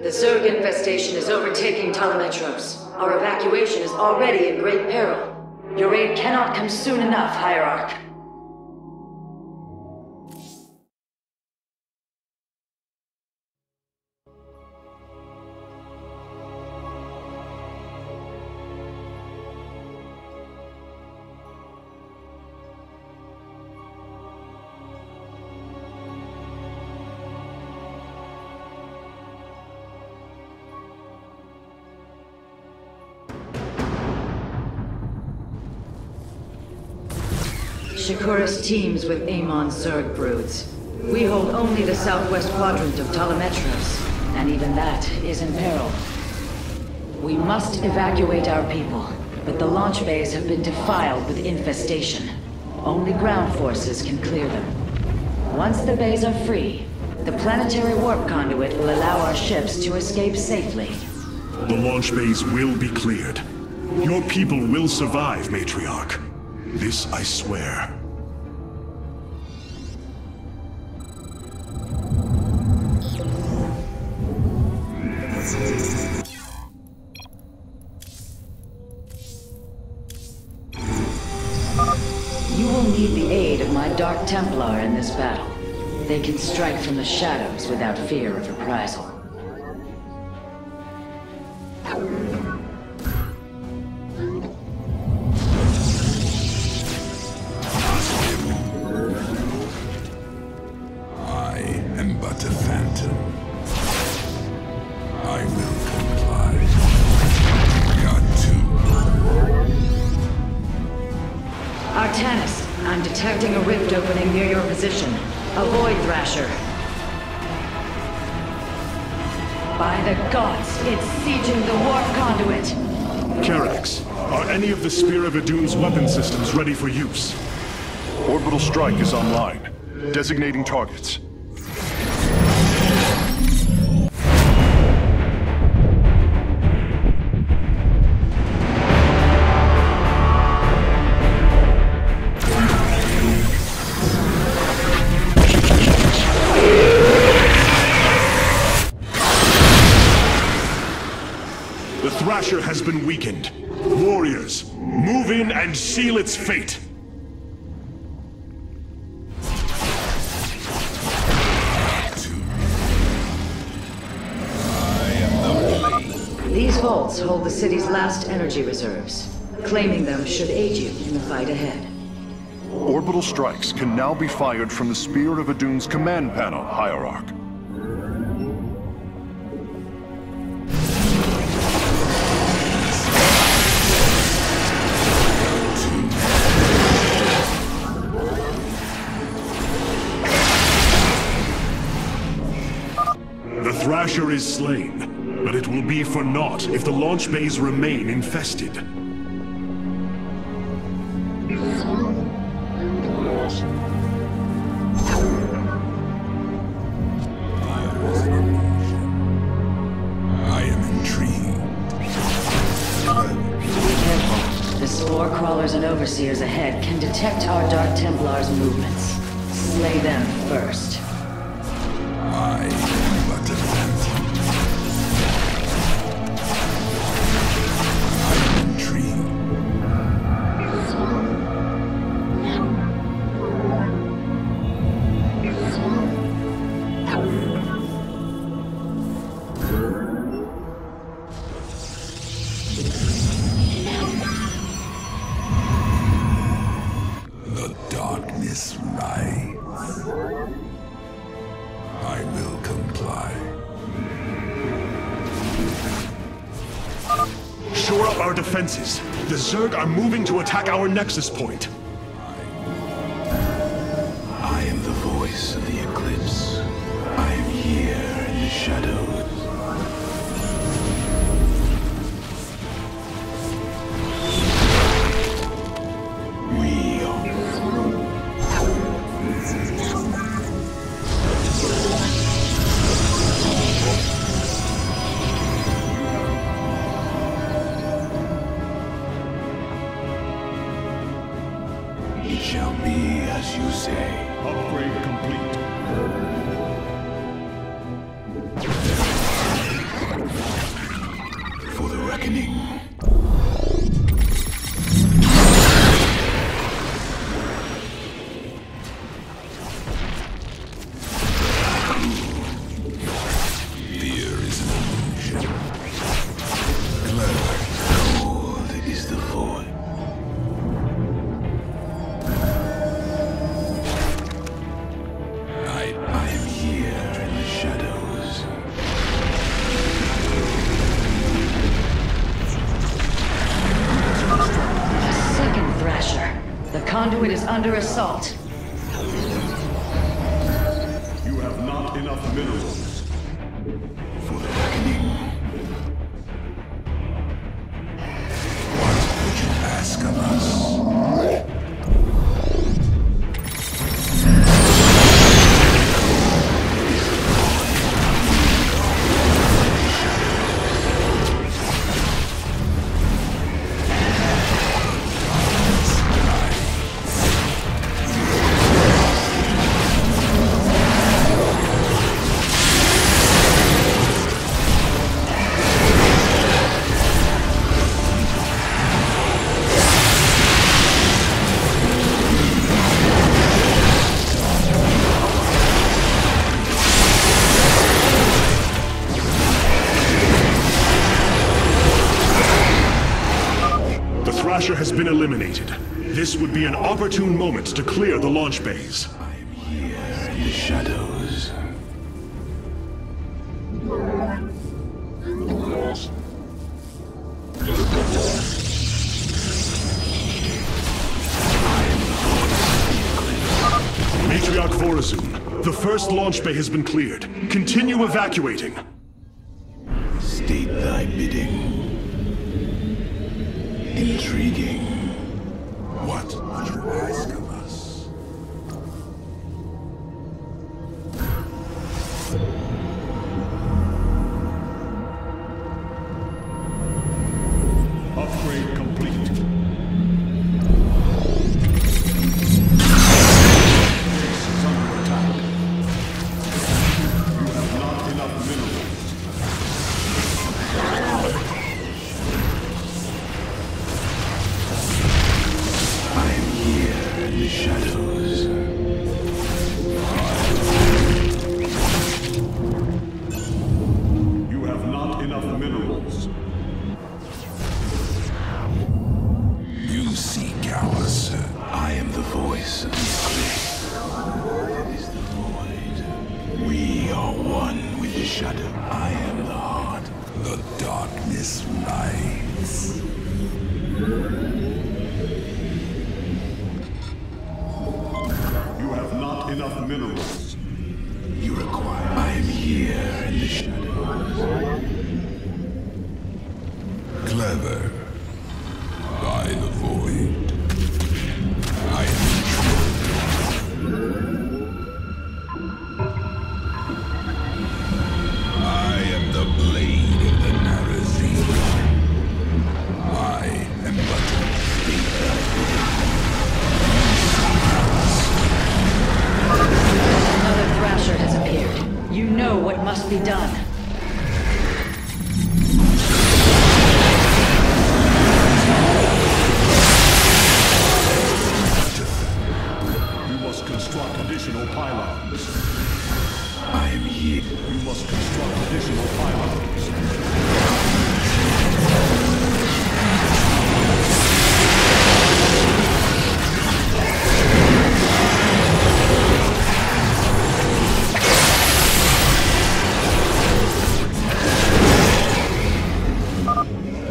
The zerg infestation is overtaking Talematros. Our evacuation is already in great peril. Your aid cannot come soon enough, Hierarch. Shakuras teams with Amon's zerg broods. We hold only the southwest quadrant of Talematros, and even that is in peril. We must evacuate our people, but the launch bays have been defiled with infestation. Only ground forces can clear them. Once the bays are free, the planetary warp conduit will allow our ships to escape safely. The launch bays will be cleared. Your people will survive, Matriarch. This I swear. You will need the aid of my Dark Templar in this battle. They can strike from the shadows without fear of reprisal. Artanis, I'm detecting a rift opening near your position. Avoid Thrasher. By the gods, it's sieging the warp conduit! Karax, are any of the Spear of Adun's weapon systems ready for use? Orbital strike is online. Designating targets. The Thrasher has been weakened. Warriors, move in and seal its fate! These vaults hold the city's last energy reserves. Claiming them should aid you in the fight ahead. Orbital strikes can now be fired from the Spear of Adun's command panel, Hierarch. The Thrasher is slain, but it will be for naught if the launch bays remain infested. I am intrigued. Be careful. The spore crawlers and overseers ahead can detect our Dark Templar's movements. Slay them first. I am but a phantom. I am intrigued. The darkness rides. I will comply. Shore up our defenses. The Zerg are moving to attack our nexus point. I am the voice of the eclipse. I am here in the shadows. It shall be as you say. Upgrade complete. reckoning. Fear is an illusion. Clever. Cold is the void. I am here in the shadows. A second Thrasher. The conduit is under assault. You have not enough minerals. For the reckoning. What would you ask of us? Thrasher has been eliminated. This would be an opportune moment to clear the launch bays. I am here in the shadows. Matriarch Vorazun, the first launch bay has been cleared. Continue evacuating. State thy bidding. Intriguing. What would you ask of us? Upgrade complete. Base is under attack. You have not enough minerals. In the shadows. You have not enough minerals. You seek ours. I am the voice of the eclipse. It is the void. We are one with the shadow. I am the heart. The darkness rides. Enough minerals. You require. I am here in the shadows. Clever. By the void. I am I am the blade of the Nerazim. I am but Another Thrasher has appeared. You know what must be done. You must construct additional pylons. I am here. You must construct additional pylons.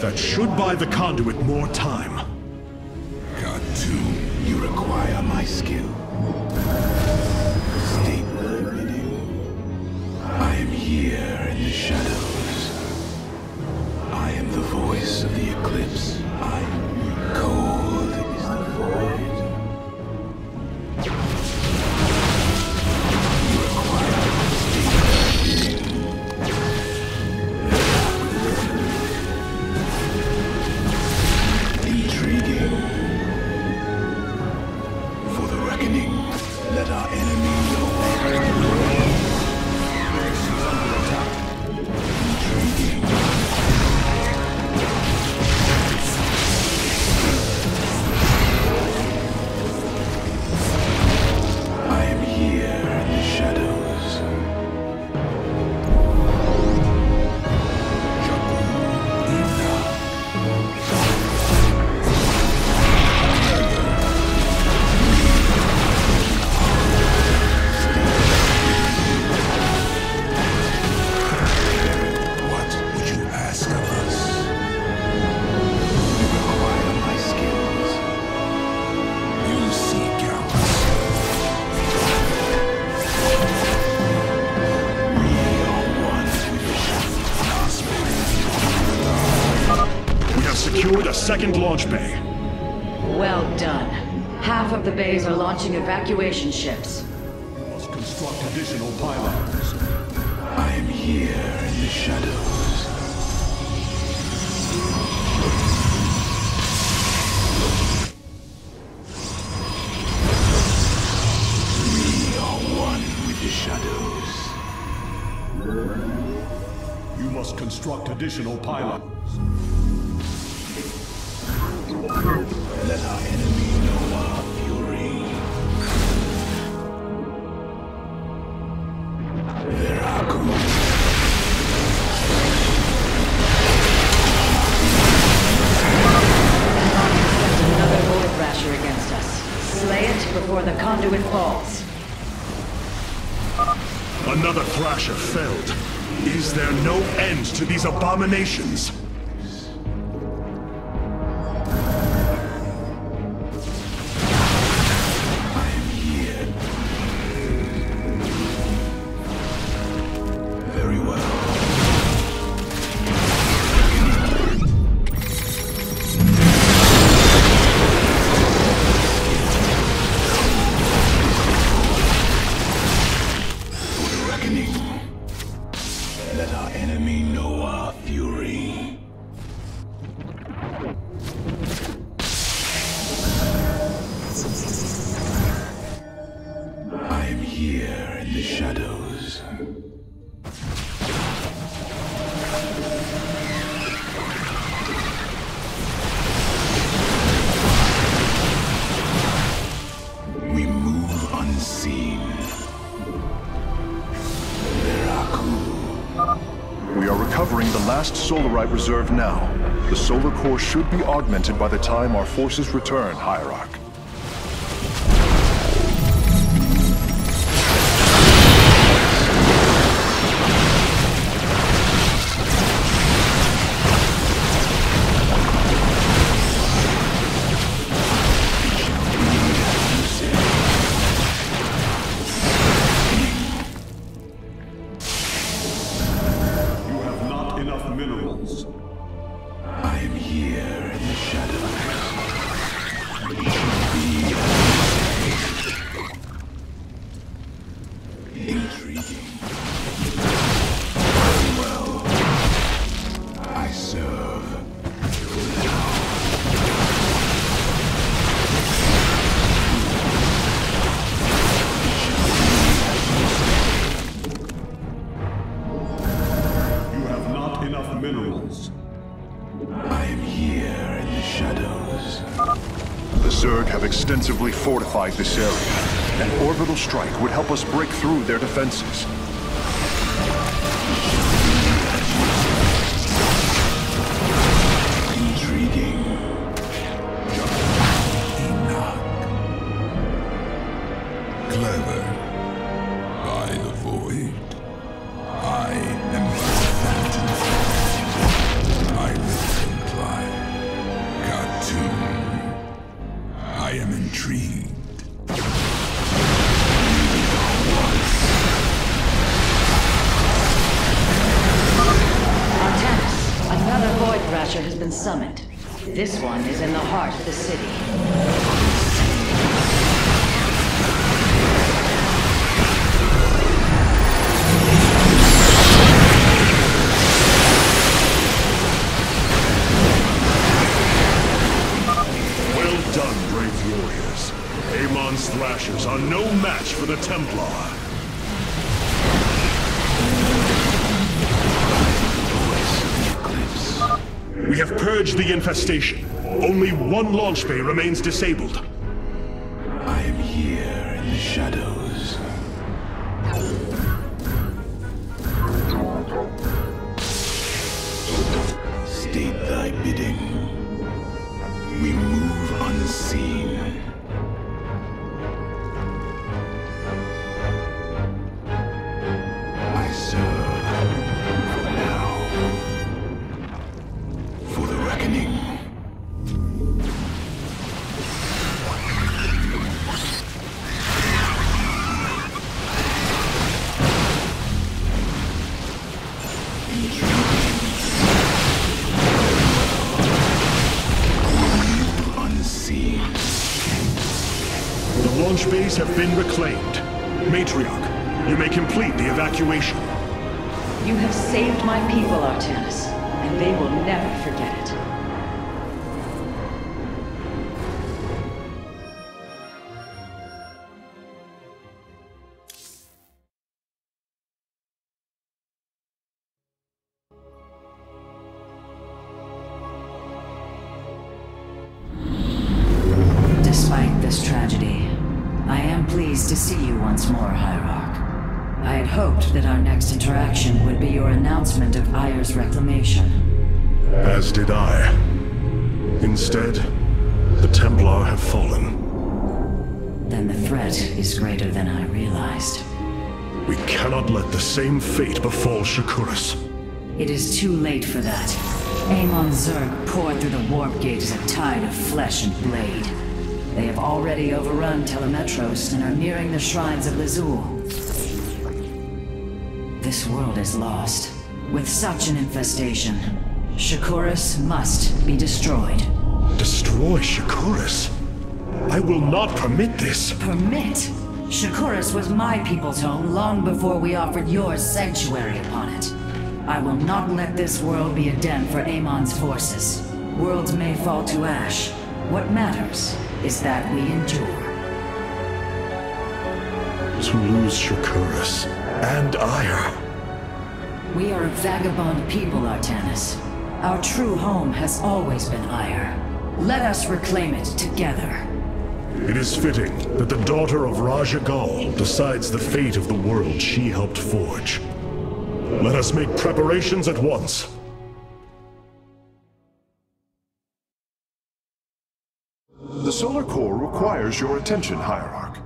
That should buy the conduit more time. Got to. You require my skill. State thy bidding. I am here in the shadows. I am the voice of the eclipse. Cold is the void. You require state thy bidding. Intriguing. For the reckoning, let our enemy know. Base is under attack. Intriguing. second launch bay. Well done. Half of the bays are launching evacuation ships. You must construct additional pylons. I am here in the shadows. We are one with the shadows. You must construct additional pylons. Let our enemy know our fury. Another Void Thrasher against us. Slay it before the conduit falls. Another Thrasher felled. Is there no end to these abominations? Solarite reserve now. The solar core should be augmented by the time our forces return, Hierarch. Extensively fortified this area. An orbital strike would help us break through their defenses. Intriguing. Enoch. Clever. By the void. I am but phantom. I will imply. Cartoon. I am intrigued. Artanis, another Void Thrasher has been summoned. This one is in the heart of the city. Amon's Thrashers are no match for the Templar. We have purged the infestation. Only one launch bay remains disabled. I am here in the shadows. State thy bidding. We move unseen. launch bays have been reclaimed. Matriarch, you may complete the evacuation. You have saved my people, Artanis, and they will never forget it. Despite this tragedy, I am pleased to see you once more, Hierarch. I had hoped that our next interaction would be your announcement of Aiur's reclamation. As did I. Instead, the Templar have fallen. Then the threat is greater than I realized. We cannot let the same fate befall Shakuras. It is too late for that. Amon's zerg poured through the warp gate as a tide of flesh and blade. They have already overrun Talematros and are nearing the shrines of Lazul. This world is lost. With such an infestation, Shakuras must be destroyed. Destroy Shakuras? I will not permit this. Permit? Shakuras was my people's home long before we offered yours sanctuary upon it. I will not let this world be a den for Amon's forces. Worlds may fall to ash. What matters is that we endure. To lose Shakuras and Aiur. We are a vagabond people, Artanis. Our true home has always been Aiur. Let us reclaim it together. It is fitting that the daughter of Raja Gal decides the fate of the world she helped forge. Let us make preparations at once. The solar core requires your attention, Hierarch.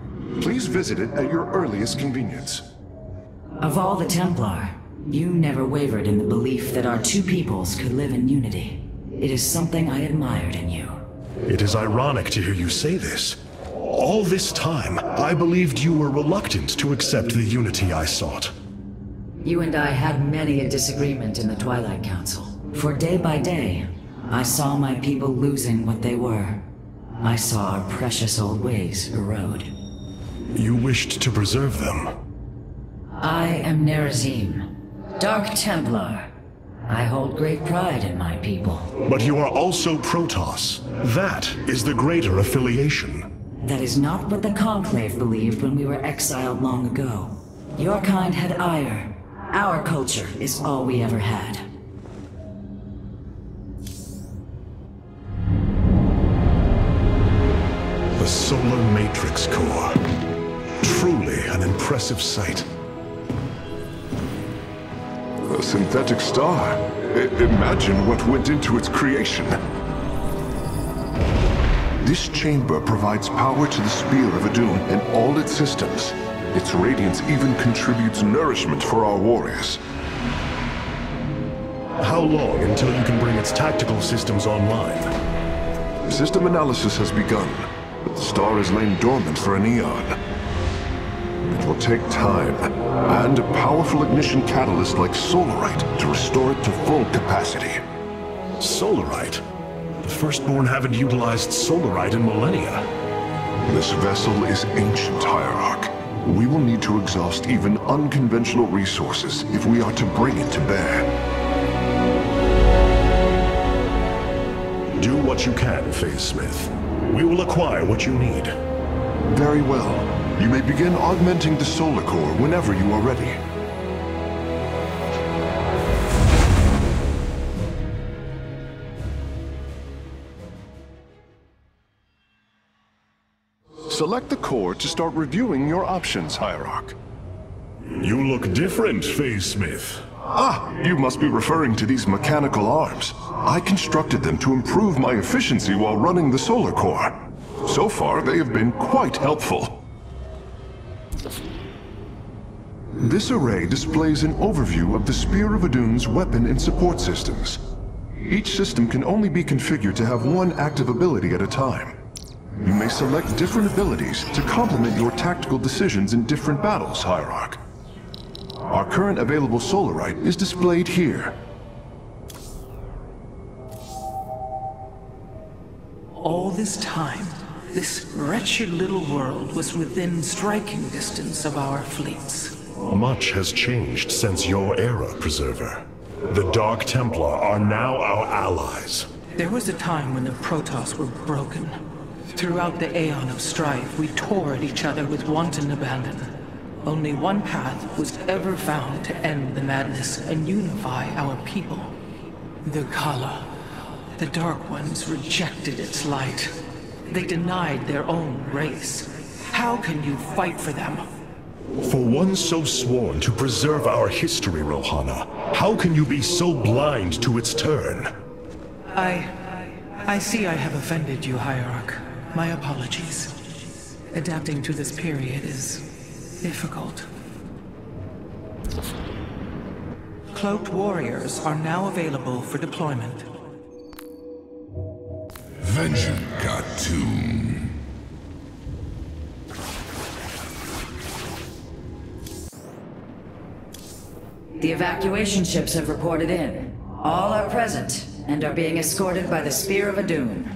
Please visit it at your earliest convenience. Of all the Templar, you never wavered in the belief that our two peoples could live in unity. It is something I admired in you. It is ironic to hear you say this. All this time, I believed you were reluctant to accept the unity I sought. You and I had many a disagreement in the Twilight Council. For day by day, I saw my people losing what they were. I saw our precious old ways erode. You wished to preserve them. I am Nerazim, Dark Templar. I hold great pride in my people. But you are also protoss. That is the greater affiliation. That is not what the Conclave believed when we were exiled long ago. Your kind had Aiur. Our culture is all we ever had. The Solar Matrix Core. Truly an impressive sight. A synthetic star. Imagine what went into its creation. This chamber provides power to the Spear of Adun and all its systems. Its radiance even contributes nourishment for our warriors. How long until you can bring its tactical systems online? System analysis has begun, but the star has lain dormant for an eon. It will take time, and a powerful ignition catalyst like Solarite to restore it to full capacity. Solarite? The Firstborn haven't utilized Solarite in millennia. This vessel is ancient, Hierarch. We will need to exhaust even unconventional resources if we are to bring it to bear. Do what you can, Phase Smith. We will acquire what you need. Very well. You may begin augmenting the solar core whenever you are ready. Select the core to start reviewing your options, Hierarch. You look different, Phase Smith. Ah, you must be referring to these mechanical arms. I constructed them to improve my efficiency while running the solar core. So far, they have been quite helpful. This array displays an overview of the Spear of Adun's weapon and support systems. Each system can only be configured to have one active ability at a time. You may select different abilities to complement your tactical decisions in different battles, Hierarch. Our current available Solarite is displayed here. All this time, this wretched little world was within striking distance of our fleets. Much has changed since your era, Preserver. The Dark Templar are now our allies. There was a time when the protoss were broken. Throughout the aeon of strife, we tore at each other with wanton abandon. Only one path was ever found to end the madness and unify our people. The Khala. The Dark Ones rejected its light. They denied their own race. How can you fight for them? For one so sworn to preserve our history, Rohana, how can you be so blind to its turn? I see I have offended you, Hierarch. My apologies. Adapting to this period is difficult. Cloaked warriors are now available for deployment. Vengeance cartoon. The evacuation ships have reported in. All are present, and are being escorted by the Spear of Adun.